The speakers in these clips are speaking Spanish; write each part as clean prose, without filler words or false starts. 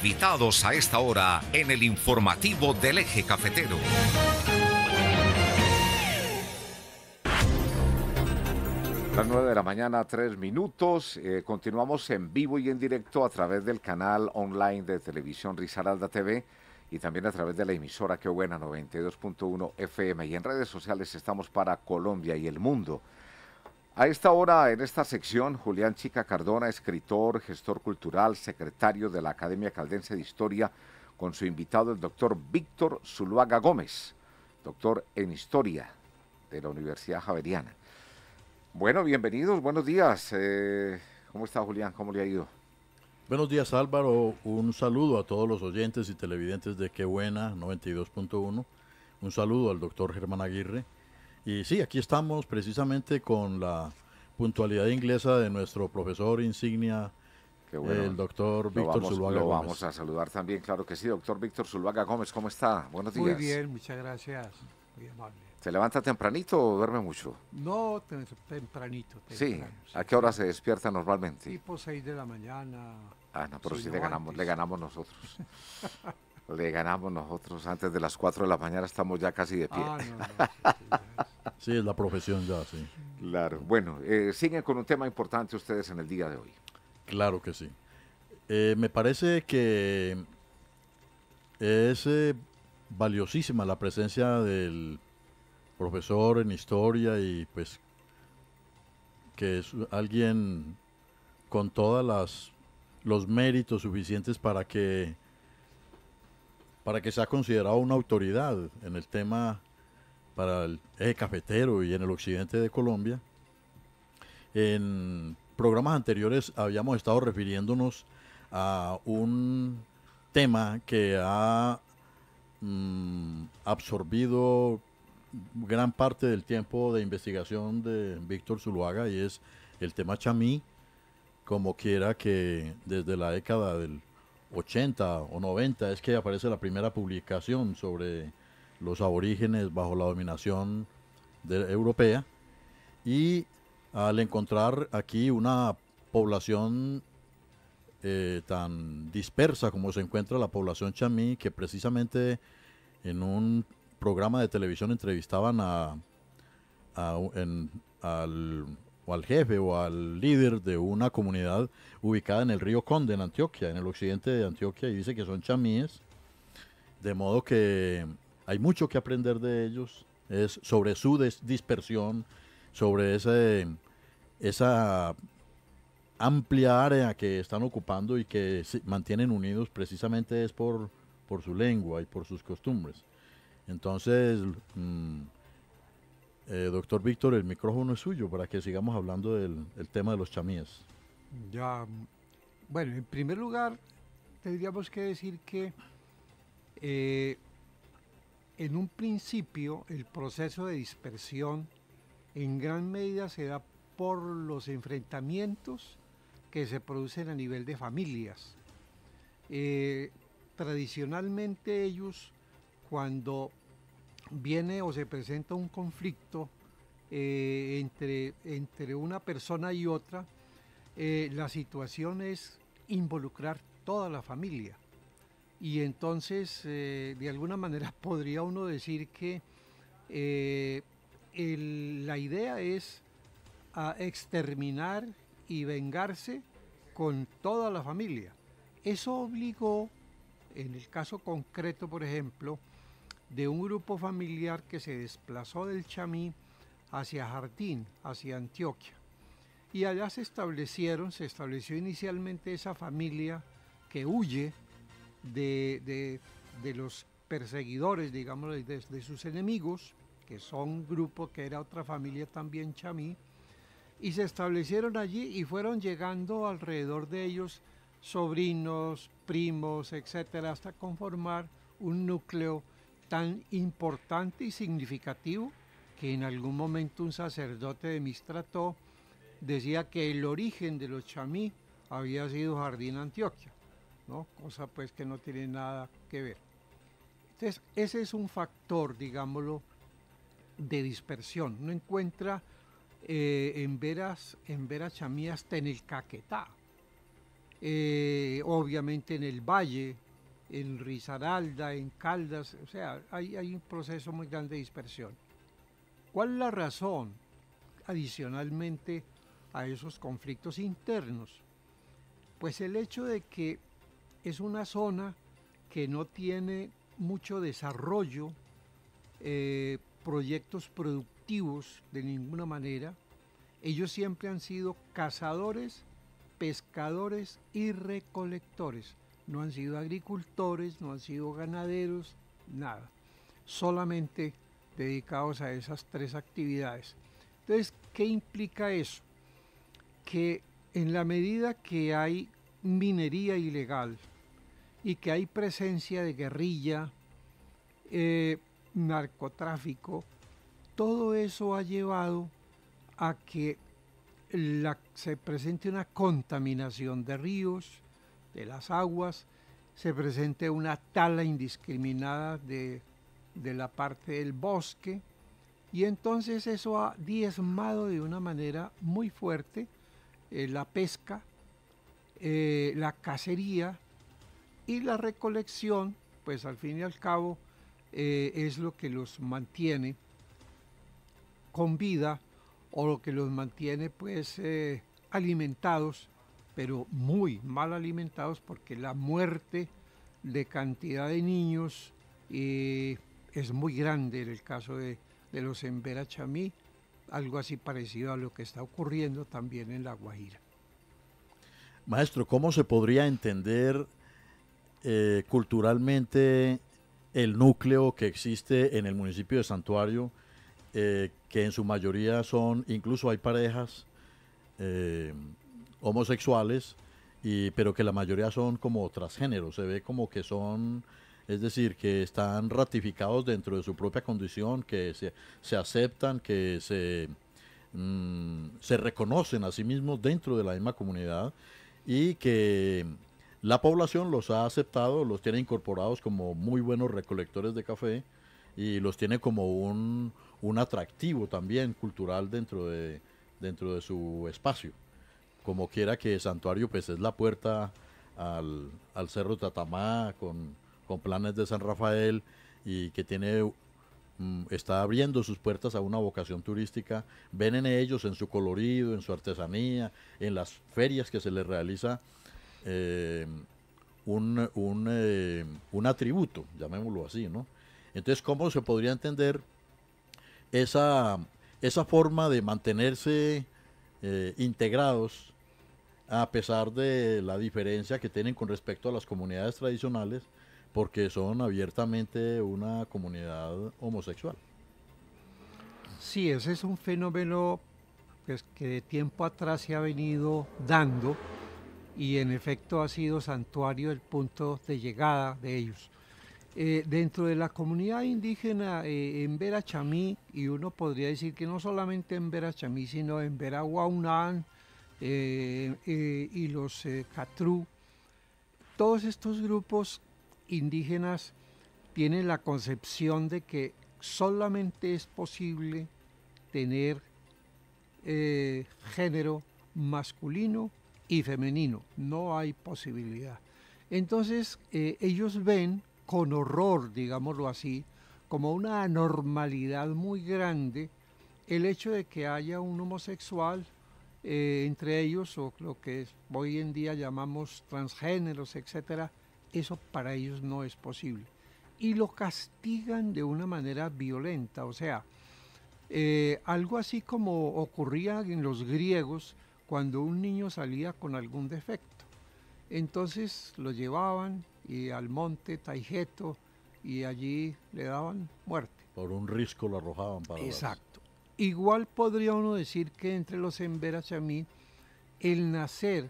Invitados a esta hora en el informativo del Eje Cafetero. Las 9 de la mañana, 3 minutos. Continuamos en vivo y en directo a través del canal online de televisión Risaralda TV y también a través de la emisora Qué Buena 92.1 FM. Y en redes sociales estamos para Colombia y el mundo. A esta hora, en esta sección, Julián Chica Cardona, escritor, gestor cultural, secretario de la Academia Caldense de Historia, con su invitado, el doctor Víctor Zuluaga Gómez, doctor en Historia de la Universidad Javeriana. Bueno, bienvenidos, buenos días. ¿Cómo está, Julián? ¿Cómo le ha ido? Buenos días, Álvaro. Un saludo a todos los oyentes y televidentes de Qué Buena 92.1. Un saludo al doctor Germán Aguirre. Y sí, aquí estamos precisamente con la puntualidad inglesa de nuestro profesor insignia, bueno, el doctor Víctor Zuluaga Gómez. Lo vamos a saludar también, claro que sí. Doctor Víctor Zuluaga Gómez, ¿cómo está? Buenos días. Muy bien, muchas gracias. Muy amable. ¿Se levanta tempranito o duerme mucho? No, tempranito. Sí. ¿A qué hora se despierta normalmente? Tipo 6 de la mañana. Ah, no, pero sí le ganamos nosotros. Le ganamos nosotros. Antes de las 4 de la mañana estamos ya casi de pie. Sí, es la profesión ya, sí. Claro. Bueno, siguen con un tema importante ustedes en el día de hoy. Claro que sí. Me parece que es valiosísima la presencia del profesor en historia y pues que es alguien con todas los méritos suficientes para que sea considerado una autoridad en el tema para el eje cafetero y en el occidente de Colombia. En programas anteriores habíamos estado refiriéndonos a un tema que ha absorbido gran parte del tiempo de investigación de Víctor Zuluaga y es el tema chamí, como quiera que desde la década del 80 o 90 es que aparece la primera publicación sobre los aborígenes bajo la dominación europea, y al encontrar aquí una población tan dispersa como se encuentra la población chamí, que precisamente en un programa de televisión entrevistaban al jefe o al líder de una comunidad ubicada en el río Conde, en Antioquia, en el occidente de Antioquia, y dice que son chamíes, de modo que hay mucho que aprender de ellos, es sobre su dispersión, sobre esa amplia área que están ocupando y que se mantienen unidos precisamente es por su lengua y por sus costumbres. Entonces, doctor Víctor, el micrófono es suyo para que sigamos hablando del tema de los chamíes. Ya, bueno, en primer lugar, tendríamos que decir que en un principio el proceso de dispersión en gran medida se da por los enfrentamientos que se producen a nivel de familias. Tradicionalmente ellos, cuando viene o se presenta un conflicto entre una persona y otra, la situación es involucrar toda la familia. Y entonces, de alguna manera podría uno decir que la idea es exterminar y vengarse con toda la familia. Eso obligó, en el caso concreto, por ejemplo, de un grupo familiar que se desplazó del Chamí hacia Jardín, hacia Antioquia. Y allá se estableció inicialmente esa familia que huye de los perseguidores, digamos, de sus enemigos, que son un grupo que era otra familia también chamí, y se establecieron allí y fueron llegando alrededor de ellos sobrinos, primos, etcétera, hasta conformar un núcleo tan importante y significativo que en algún momento un sacerdote de Mistrató decía que el origen de los chamí había sido Jardín, Antioquia, ¿no? Cosa pues que no tiene nada que ver. Entonces, ese es un factor, digámoslo, de dispersión. Uno encuentra en veras chamí hasta en el Caquetá. obviamente en el Valle, en Risaralda, en Caldas, o sea, hay un proceso muy grande de dispersión. ¿Cuál es la razón adicionalmente a esos conflictos internos? Pues el hecho de que es una zona que no tiene mucho desarrollo, proyectos productivos de ninguna manera. Ellos siempre han sido cazadores, pescadores y recolectores. No han sido agricultores, no han sido ganaderos, nada. Solamente dedicados a esas tres actividades. Entonces, ¿qué implica eso? Que en la medida que hay minería ilegal y que hay presencia de guerrilla, narcotráfico, todo eso ha llevado a que se presente una contaminación de ríos, de las aguas, se presente una tala indiscriminada de la parte del bosque, y entonces eso ha diezmado de una manera muy fuerte la pesca, la cacería y la recolección, pues al fin y al cabo es lo que los mantiene con vida o lo que los mantiene pues alimentados, pero muy mal alimentados, porque la muerte de cantidad de niños es muy grande en el caso de los Embera Chamí, algo así parecido a lo que está ocurriendo también en La Guajira. Maestro, ¿cómo se podría entender culturalmente el núcleo que existe en el municipio de Santuario, que en su mayoría son, incluso hay parejas homosexuales, pero que la mayoría son como transgéneros, se ve como que son, es decir, que están ratificados dentro de su propia condición, que se aceptan, que se reconocen a sí mismos dentro de la misma comunidad, y que la población los ha aceptado, los tiene incorporados como muy buenos recolectores de café y los tiene como un atractivo también cultural dentro de su espacio. Como quiera que Santuario pues es la puerta al Cerro Tatamá con planes de San Rafael, y que está abriendo sus puertas a una vocación turística. Ven en ellos, en su colorido, en su artesanía, en las ferias que se les realiza, un atributo, llamémoslo así, ¿no? Entonces, ¿cómo se podría entender esa forma de mantenerse integrados a pesar de la diferencia que tienen con respecto a las comunidades tradicionales, porque son abiertamente una comunidad homosexual? Sí, ese es un fenómeno pues, que de tiempo atrás se ha venido dando, y en efecto ha sido Santuario el punto de llegada de ellos. Dentro de la comunidad indígena Embera Chamí, y uno podría decir que no solamente Embera Chamí, sino Embera Huaunán y los Catrú, todos estos grupos indígenas tienen la concepción de que solamente es posible tener género masculino y femenino, no hay posibilidad. Entonces ellos ven con horror, digámoslo así, como una anormalidad muy grande el hecho de que haya un homosexual entre ellos, o lo que hoy en día llamamos transgéneros, etcétera. Eso para ellos no es posible. Y lo castigan de una manera violenta, o sea, algo así como ocurría en los griegos cuando un niño salía con algún defecto. Entonces lo llevaban al monte Taigeto y allí le daban muerte. Por un risco lo arrojaban para Exacto. Igual podría uno decir que entre los Embera Chamí, el nacer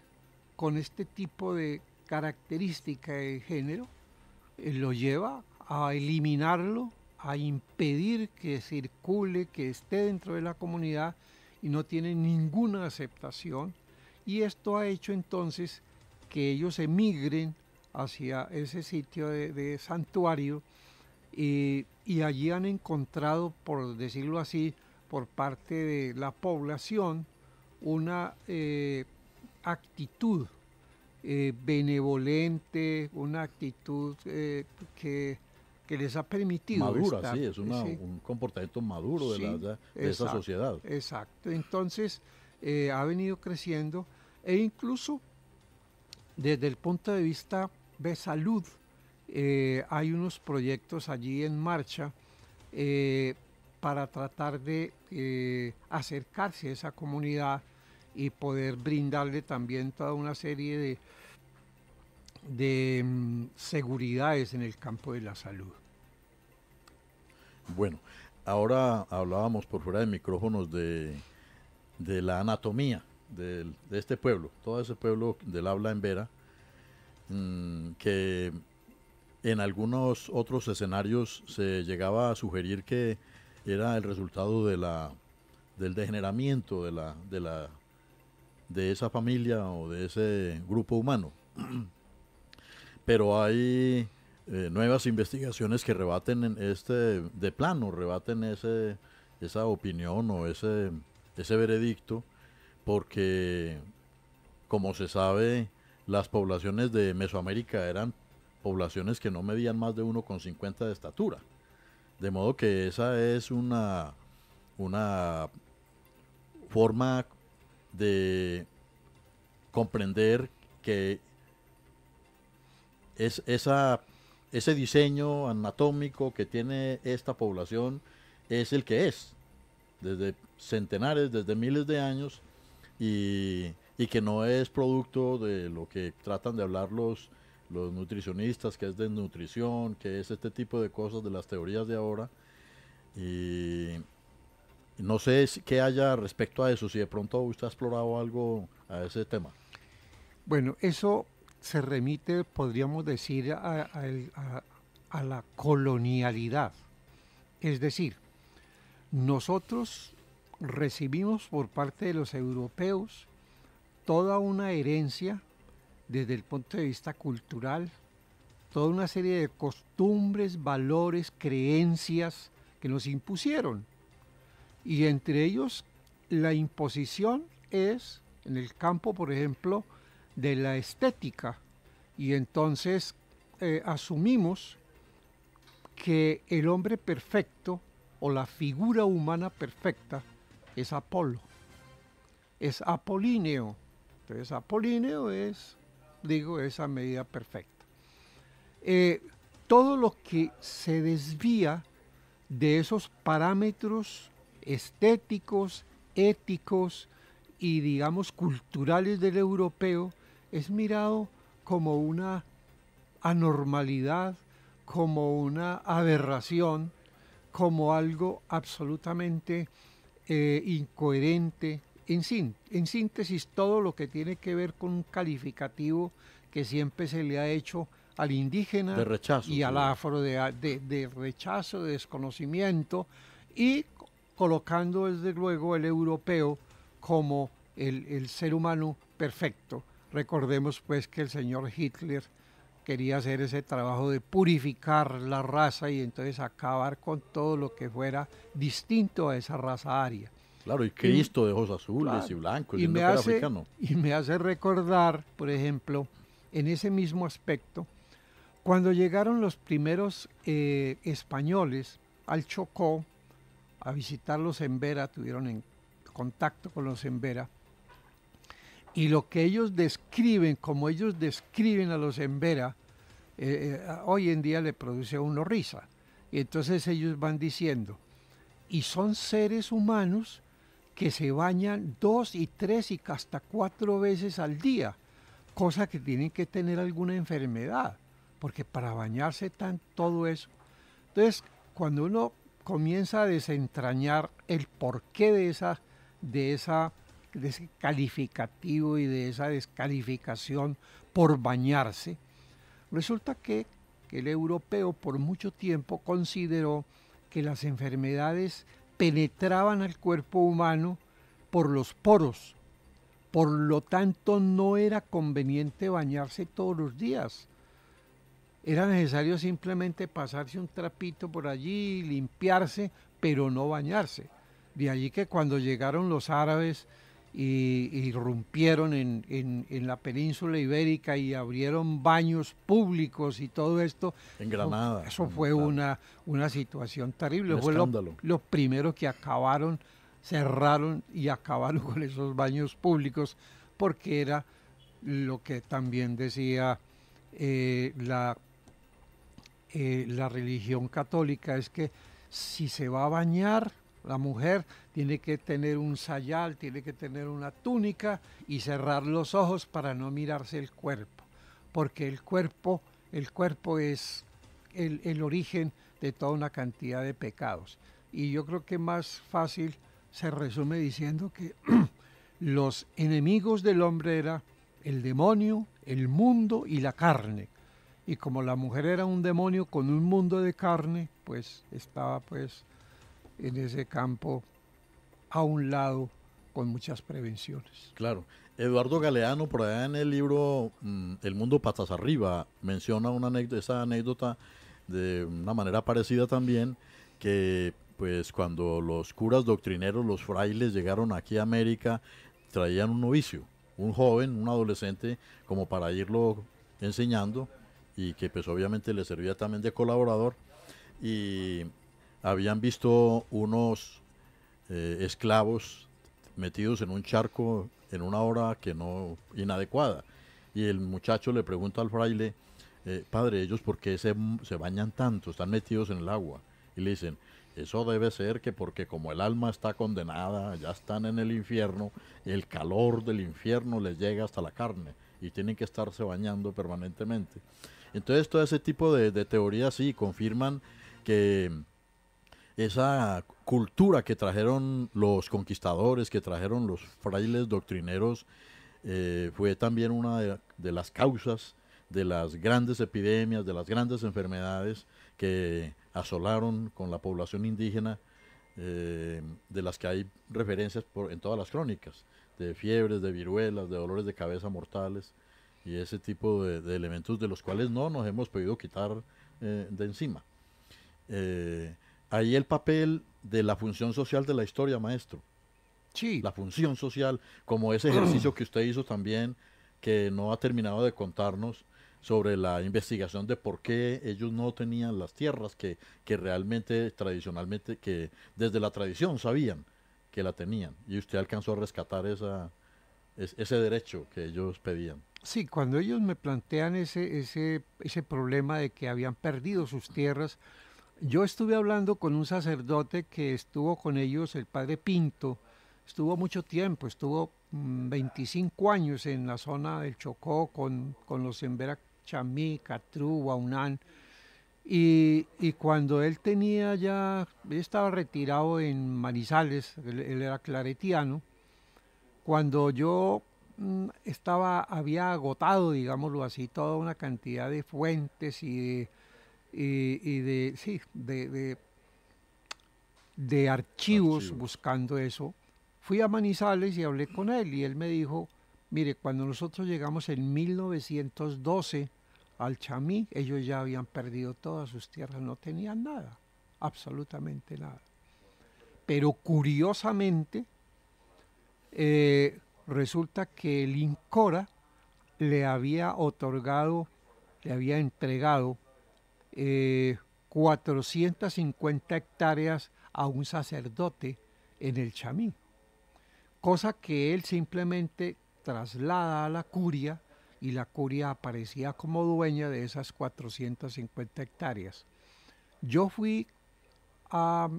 con este tipo de característica de género lo lleva a eliminarlo, a impedir que circule, que esté dentro de la comunidad, y no tiene ninguna aceptación, y esto ha hecho entonces que ellos emigren hacia ese sitio de santuario, y allí han encontrado, por decirlo así, por parte de la población, una actitud benevolente, una actitud que les ha permitido Madura, estar, sí, es sí, un comportamiento maduro sí, de esa exacto, sociedad. Exacto, entonces ha venido creciendo e incluso desde el punto de vista de salud, hay unos proyectos allí en marcha para tratar de acercarse a esa comunidad y poder brindarle también toda una serie de seguridades en el campo de la salud. Bueno, ahora hablábamos por fuera de micrófonos de la anatomía de este pueblo, todo ese pueblo del habla embera, que en algunos otros escenarios se llegaba a sugerir que era el resultado del degeneramiento de esa familia o de ese grupo humano. Pero hay nuevas investigaciones que rebaten de plano, rebaten esa opinión o ese veredicto, porque como se sabe, las poblaciones de Mesoamérica eran poblaciones que no medían más de 1,50 de estatura. De modo que esa es una forma de comprender que ese diseño anatómico que tiene esta población es el que es, desde centenares, desde miles de años, y que no es producto de lo que tratan de hablar los nutricionistas, que es desnutrición, que es este tipo de cosas de las teorías de ahora. Y no sé qué haya respecto a eso, si de pronto usted ha explorado algo a ese tema. Bueno, eso se remite, podríamos decir, a la colonialidad. Es decir, nosotros recibimos por parte de los europeos toda una herencia desde el punto de vista cultural, toda una serie de costumbres, valores, creencias que nos impusieron. Y entre ellos la imposición es, en el campo, por ejemplo, de la estética. Y entonces asumimos que el hombre perfecto o la figura humana perfecta es Apolo, es apolíneo. Entonces apolíneo es, digo, esa medida perfecta. Todo lo que se desvía de esos parámetros estéticos, éticos y, digamos, culturales del europeo es mirado como una anormalidad, como una aberración, como algo absolutamente incoherente. En síntesis, todo lo que tiene que ver con un calificativo que siempre se le ha hecho al indígena de rechazo, y al afro, de rechazo, de desconocimiento, y colocando desde luego el europeo como el ser humano perfecto. Recordemos pues que el señor Hitler quería hacer ese trabajo de purificar la raza y entonces acabar con todo lo que fuera distinto a esa raza aria. Claro, y Cristo de ojos azules, claro, y blancos, y me hace recordar, por ejemplo, en ese mismo aspecto, cuando llegaron los primeros españoles al Chocó a visitar los Embera, tuvieron en contacto con los Embera, y lo que ellos describen, como ellos describen a los Embera, hoy en día le produce a uno risa. Y entonces ellos van diciendo, y son seres humanos que se bañan 2 y 3 y hasta 4 veces al día, cosa que tienen que tener alguna enfermedad, porque para bañarse todo eso. Entonces, cuando uno comienza a desentrañar el porqué de ese calificativo y de esa descalificación por bañarse, resulta que el europeo por mucho tiempo consideró que las enfermedades penetraban al cuerpo humano por los poros, por lo tanto no era conveniente bañarse todos los días. Era necesario simplemente pasarse un trapito por allí, limpiarse, pero no bañarse. De allí que cuando llegaron los árabes y irrumpieron en la península ibérica y abrieron baños públicos y todo esto. En Granada. Eso fue claro. una situación terrible. Un Fue escándalo. los primeros que acabaron, cerraron y acabaron con esos baños públicos, porque era lo que también decía la religión católica, es que si se va a bañar, la mujer tiene que tener un sayal, tiene que tener una túnica y cerrar los ojos para no mirarse el cuerpo, porque el cuerpo es el origen de toda una cantidad de pecados. Y yo creo que más fácil se resume diciendo que los enemigos del hombre era el demonio, el mundo y la carne. Y como la mujer era un demonio con un mundo de carne, pues estaba pues en ese campo a un lado con muchas prevenciones. Claro. Eduardo Galeano, por allá en el libro El mundo patas arriba, menciona esa anécdota de una manera parecida también, que pues cuando los curas doctrineros, los frailes, llegaron aquí a América, traían un novicio, un joven, un adolescente, como para irlo enseñando, y que pues obviamente le servía también de colaborador, y habían visto unos esclavos metidos en un charco en una hora que no inadecuada, y el muchacho le pregunta al fraile, padre, ¿ellos por qué se bañan tanto? Están metidos en el agua. Y le dicen, eso debe ser que porque como el alma está condenada, ya están en el infierno, el calor del infierno les llega hasta la carne y tienen que estarse bañando permanentemente. Entonces todo ese tipo de teorías sí confirman que esa cultura que trajeron los conquistadores, que trajeron los frailes doctrineros, fue también una de las causas de las grandes epidemias, de las grandes enfermedades que asolaron con la población indígena, de las que hay referencias en todas las crónicas, de fiebres, de viruelas, de dolores de cabeza mortales y ese tipo de elementos de los cuales no nos hemos podido quitar de encima. Ahí el papel de la función social de la historia, maestro. Sí. La función social, como ese ejercicio que usted hizo también, que no ha terminado de contarnos, sobre la investigación de por qué ellos no tenían las tierras que realmente, tradicionalmente, que desde la tradición sabían que la tenían, y usted alcanzó a rescatar ese derecho que ellos pedían. Sí, cuando ellos me plantean ese problema de que habían perdido sus tierras, yo estuve hablando con un sacerdote que estuvo con ellos, el padre Pinto, estuvo mucho tiempo, estuvo 25 años en la zona del Chocó con los Embera Chamí, Catrú, Guaunán, y cuando él estaba retirado en Manizales, él era claretiano, cuando yo había agotado, digámoslo así, toda una cantidad de fuentes de archivos buscando eso, fui a Manizales y hablé con él y él me dijo, mire, cuando nosotros llegamos en 1912 al Chamí, ellos ya habían perdido todas sus tierras, no tenían nada, absolutamente nada. Pero curiosamente, resulta que el INCORA le había entregado 450 hectáreas a un sacerdote en el Chamí, cosa que él simplemente traslada a la curia y la curia aparecía como dueña de esas 450 hectáreas. Yo fui a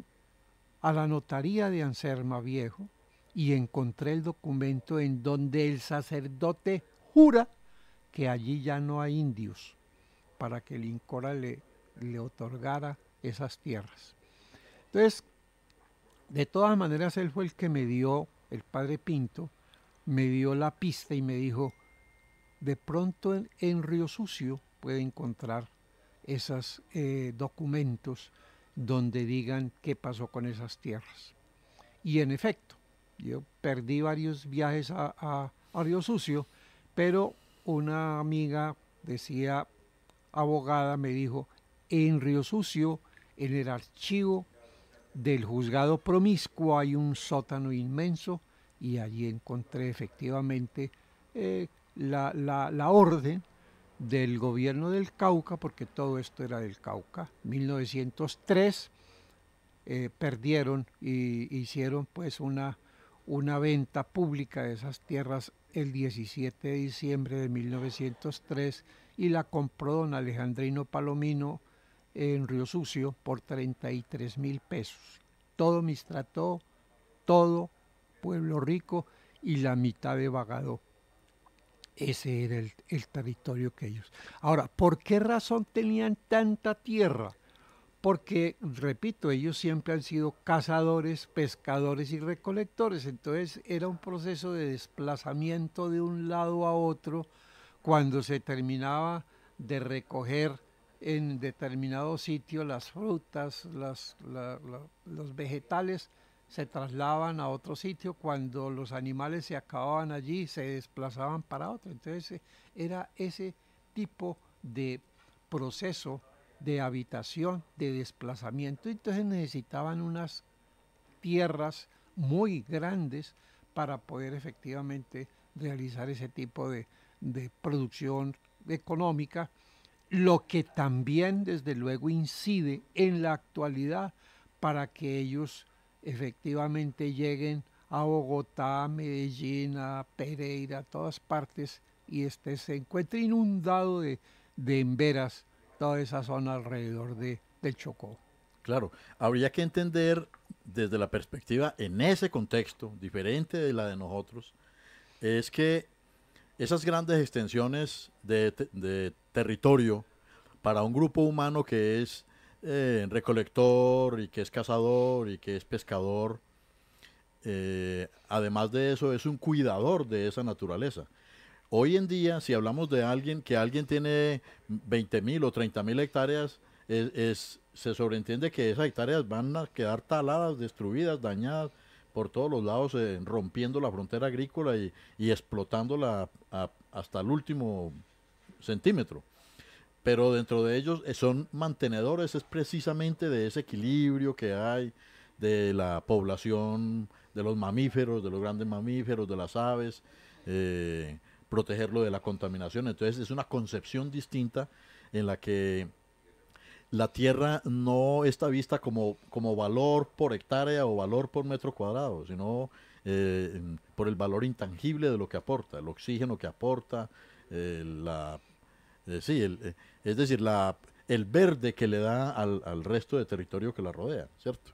la notaría de Anserma Viejo y encontré el documento en donde el sacerdote jura que allí ya no hay indios para que el INCORA le otorgara esas tierras. Entonces, de todas maneras, él fue el que me dio, el padre Pinto, me dio la pista y me dijo, de pronto en Río Sucio puede encontrar esos documentos donde digan qué pasó con esas tierras. Y en efecto, yo perdí varios viajes a Río Sucio, pero una amiga decía, abogada, me dijo, en Río Sucio, en el archivo del juzgado promiscuo hay un sótano inmenso y allí encontré efectivamente la orden del gobierno del Cauca, porque todo esto era del Cauca. 1903 perdieron y hicieron pues una venta pública de esas tierras el 17 de diciembre de 1903 y la compró don Alejandrino Palomino en Río Sucio por 33.000 pesos. Todo Mistrató, todo Pueblo Rico y la mitad de Bagadó. Ese era el territorio que ellos. Ahora, ¿por qué razón tenían tanta tierra? Porque, repito, ellos siempre han sido cazadores, pescadores y recolectores, entonces era un proceso de desplazamiento de un lado a otro cuando se terminaba de recoger en determinado sitio las frutas, los vegetales, se trasladaban a otro sitio, cuando los animales se acababan allí, se desplazaban para otro. Entonces era ese tipo de proceso de habitación, de desplazamiento, entonces necesitaban unas tierras muy grandes para poder efectivamente realizar ese tipo de producción económica, lo que también desde luego incide en la actualidad para que ellos efectivamente lleguen a Bogotá, a Medellín, a Pereira, a todas partes, y se encuentre inundado de emberas toda esa zona alrededor del Chocó. Claro, habría que entender desde la perspectiva en ese contexto, diferente de la de nosotros, es que esas grandes extensiones de territorio para un grupo humano que es recolector y que es cazador y que es pescador, además de eso es un cuidador de esa naturaleza. Hoy en día, si hablamos de alguien tiene 20.000 o 30.000 hectáreas, se sobreentiende que esas hectáreas van a quedar taladas, destruidas, dañadas por todos los lados, rompiendo la frontera agrícola y explotándola hasta el último centímetro. Pero dentro de ellos son mantenedores, es precisamente de ese equilibrio que hay, de la población, de los mamíferos, de los grandes mamíferos, de las aves, protegerlo de la contaminación. Entonces es una concepción distinta en la que la tierra no está vista como valor por hectárea o valor por metro cuadrado, sino por el valor intangible de lo que aporta, el oxígeno que aporta, es decir, el verde que le da al resto de territorio que la rodea, ¿cierto?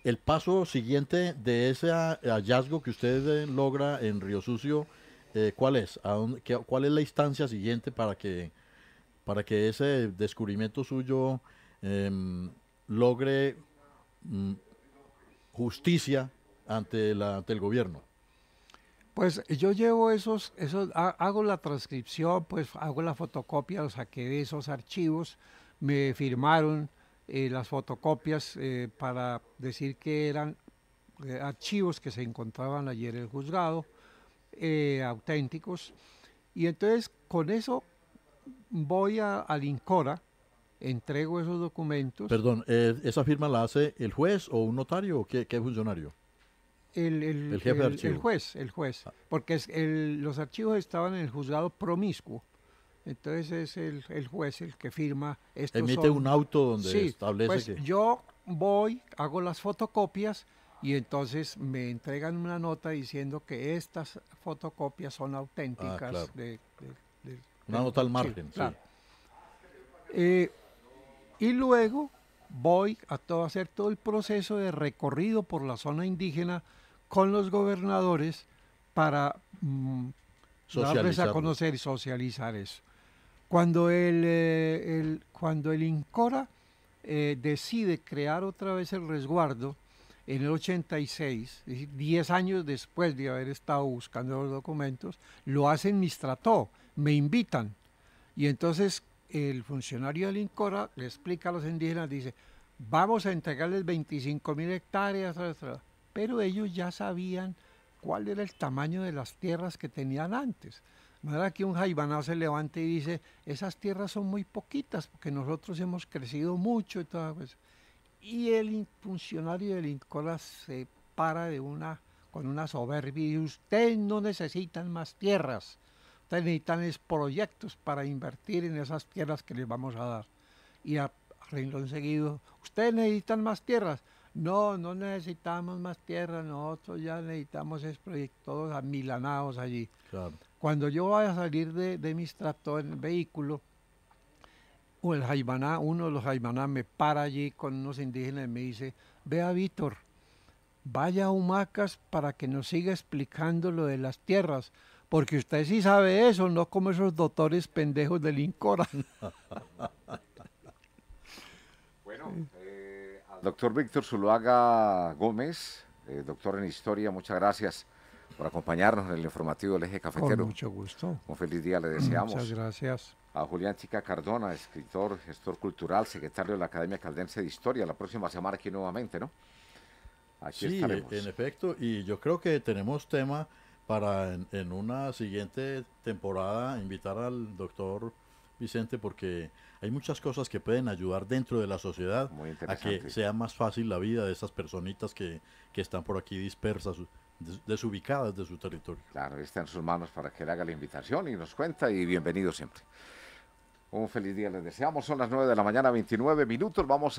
El paso siguiente de ese hallazgo que usted logra en Río Sucio, ¿cuál es? ¿Cuál es la instancia siguiente para que ese descubrimiento suyo logre justicia ante el gobierno? Pues yo llevo hago la transcripción, pues hago la fotocopia, lo saqué de esos archivos, me firmaron las fotocopias para decir que eran archivos que se encontraban ayer en el juzgado, auténticos, y entonces con eso voy al INCORA, entrego esos documentos. Perdón, ¿esa firma la hace el juez o un notario o qué funcionario? El jefe de archivo. El juez, porque los archivos estaban en el juzgado promiscuo, entonces es el juez el que firma. Emite un auto donde sí, establece pues que... yo voy, hago las fotocopias y entonces me entregan una nota diciendo que estas fotocopias son auténticas. Claro. Una una nota al margen, sí. Claro. Y luego voy a hacer todo el proceso de recorrido por la zona indígena con los gobernadores para darles a conocer y socializar eso. Cuando el INCORA decide crear otra vez el resguardo en el 86, es decir, 10 años después de haber estado buscando los documentos, lo hacen Mistrató, me invitan. Y entonces el funcionario del INCORA le explica a los indígenas, dice, vamos a entregarles 25.000 hectáreas, pero ellos ya sabían cuál era el tamaño de las tierras que tenían antes. No era que un jaibaná se levante y dice, esas tierras son muy poquitas porque nosotros hemos crecido mucho y todo eso. Y el funcionario del INCORA se para de una con una soberbia y ustedes no necesitan más tierras, ustedes necesitan es proyectos para invertir en esas tierras que les vamos a dar. Y a renglón seguido, ustedes necesitan más tierras. No, no necesitamos más tierras, nosotros ya necesitamos es proyectos todos amilanados allí. Claro. Cuando yo vaya a salir de mi tractor en el vehículo, o el Jaimaná, uno de los Jaimaná me para allí con unos indígenas y me dice, vea Víctor, vaya a Humacas para que nos siga explicando lo de las tierras, porque usted sí sabe eso, no como esos doctores pendejos del INCORA. Bueno, al doctor Víctor Zuluaga Gómez, doctor en Historia, muchas gracias por acompañarnos en el informativo del Eje Cafetero. Con mucho gusto. Un feliz día le deseamos. Muchas gracias. A Julián Chica Cardona, escritor, gestor cultural, secretario de la Academia Caldense de Historia. La próxima semana aquí nuevamente, ¿no? Aquí Sí, estaremos. en efecto, y yo creo que tenemos tema para en una siguiente temporada invitar al doctor Vicente, porque hay muchas cosas que pueden ayudar dentro de la sociedad Muy a interesante. que sea más fácil la vida de esas personitas que están por aquí dispersas, desubicadas de su territorio. Claro, está en sus manos para que le haga la invitación y nos cuenta, y bienvenido siempre. Un feliz día les deseamos. Son las 9 de la mañana, 29 minutos. Vamos a